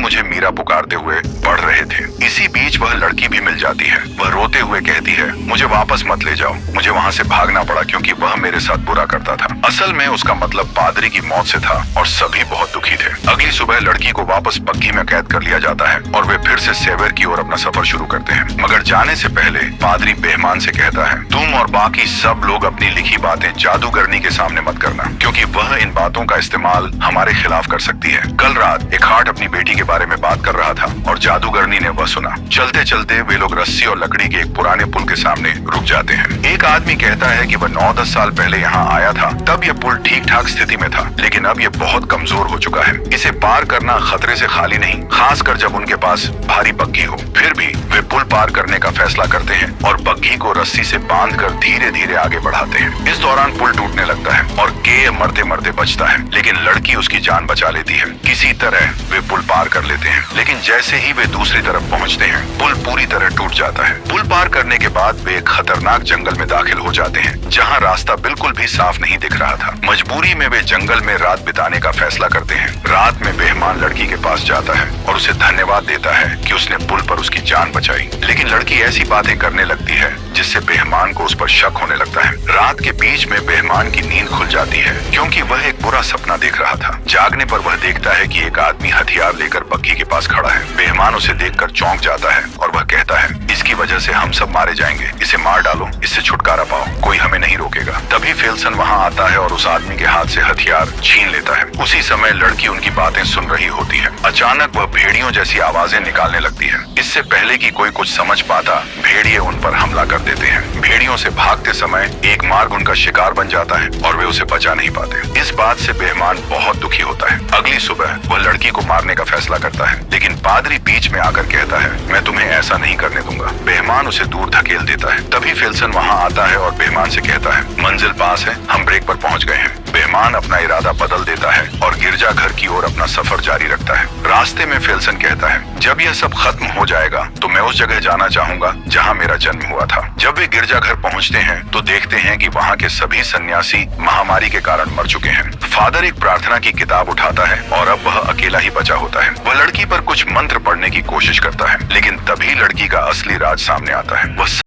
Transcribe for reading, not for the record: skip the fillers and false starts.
मुझे मीरा पुकारते हुए पढ़ रहे थे। इसी बीच वह लड़की भी मिल जाती है। वह रोते हुए कहती है, मुझे वापस मत ले जाओ। मुझे वहाँ से भागना पड़ा क्योंकि वह मेरे साथ बुरा करता था। असल में उसका मतलब पादरी की मौत से था और सभी बहुत दुखी थे। अगली सुबह लड़की को वापस बग्घी में कैद कर लिया जाता है और वे फिर से सेवर की ओर अपना सफर शुरू करते हैं। मगर जाने से पहले पादरी बेहमान से कहता है, तुम और बाकी सब लोग अपनी लिखी बातें जादूगरनी के सामने मत करना, क्योंकि वह इन बातों का इस्तेमाल हमारे खिलाफ कर सकती है। कल रात एक हार्ट अपनी बेटी के बारे में बात कर रहा था और जादूगरनी ने वह सुना। चलते चलते वे लोग रस्सी और लकड़ी के एक पुराने पुल के सामने रुक जाते हैं। एक आदमी कहता है कि वह 9-10 साल पहले यहाँ आया था, तब यह पुल ठीक ठाक स्थिति में था, लेकिन अब यह बहुत कमजोर हो चुका है। इसे पार करना खतरे से खाली नहीं, खासकर जब उनके पास भारी बग्घी हो। फिर भी वे पुल पार करने का फैसला करते हैं और बग्घी को रस्सी से बांधकर धीरे धीरे आगे बढ़ाते हैं। इस दौरान पुल टूटने लगता है और के मरते मरते बचता है, लेकिन लड़की उसकी जान बचा लेती है। किसी तरह वे पुल पार कर लेते हैं, लेकिन जैसे ही वे दूसरी तरफ पहुंचते हैं, पुल पूरी तरह टूट जाता है। पुल पार करने के बाद वे एक खतरनाक जंगल में दाखिल हो जाते हैं, जहां रास्ता बिल्कुल भी साफ नहीं दिख रहा था। मजबूरी में वे जंगल में रात बिताने का फैसला करते हैं। रात में बेहमान लड़की के पास जाता है और उसे धन्यवाद देता है कि उसने पुल पर उसकी जान बचाई, लेकिन लड़की ऐसी बातें करने लगती है जिससे बेहमान को उस पर शक होने लगता है। रात के बीच में बेहमान की नींद खुल जाती है क्योंकि वह एक बुरा सपना देख रहा था। जागने पर वह देखता है कि एक आदमी हथियार लेकर बग्घी के पास खड़ा है। बेहमान उसे देखकर चौंक जाता है और वह कहता है, इसकी वजह से हम सब मारे जाएंगे, इसे मार डालो, इससे छुटकारा पाओ, कोई हमें नहीं रोकेगा। तभी फेल्सन वहाँ आता है और उस आदमी के हाथ से हथियार छीन लेता है। उसी समय लड़की उनकी बातें सुन रही होती है। अचानक वह भेड़ियों जैसी आवाजें निकालने लगती है। इससे पहले कि कोई कुछ समझ पाता, भेड़िए उन पर हमला कर देते हैं। भेड़ियों से भागते समय एक मार्ग उनका शिकार बन जाता है और वे उसे बचा नहीं पाते। इस बात से बेहमान बहुत दुखी होता है। अगली सुबह वह लड़की को मारने का फैसला करता है, लेकिन पादरी बीच में आकर कहता है, मैं तुम्हें ऐसा नहीं करने दूंगा। बेहमान उसे दूर धकेल देता है। तभी फेल्सन वहाँ आता है और बेहमान से कहता है, मंजिल पास है, हम ब्रेक पर पहुँच गए हैं। बेहमान अपना इरादा बदल देता है और गिरजाघर की ओर अपना सफर जारी रखता है। रास्ते में फेल्सन कहता है, जब यह सब खत्म हो जाएगा तो मैं उस जगह जाना चाहूंगा जहाँ मेरा जन्म हुआ था। जब वे गिरजाघर पहुँचते हैं तो देखते हैं कि वहाँ के सभी सन्यासी महामारी के कारण मर चुके हैं। फादर एक प्रार्थना की किताब उठाता है और अब वह अकेला ही बचा होता है। वह लड़की पर कुछ मंत्र पढ़ने की कोशिश करता है, लेकिन तभी लड़की का असली राज सामने आता है। वह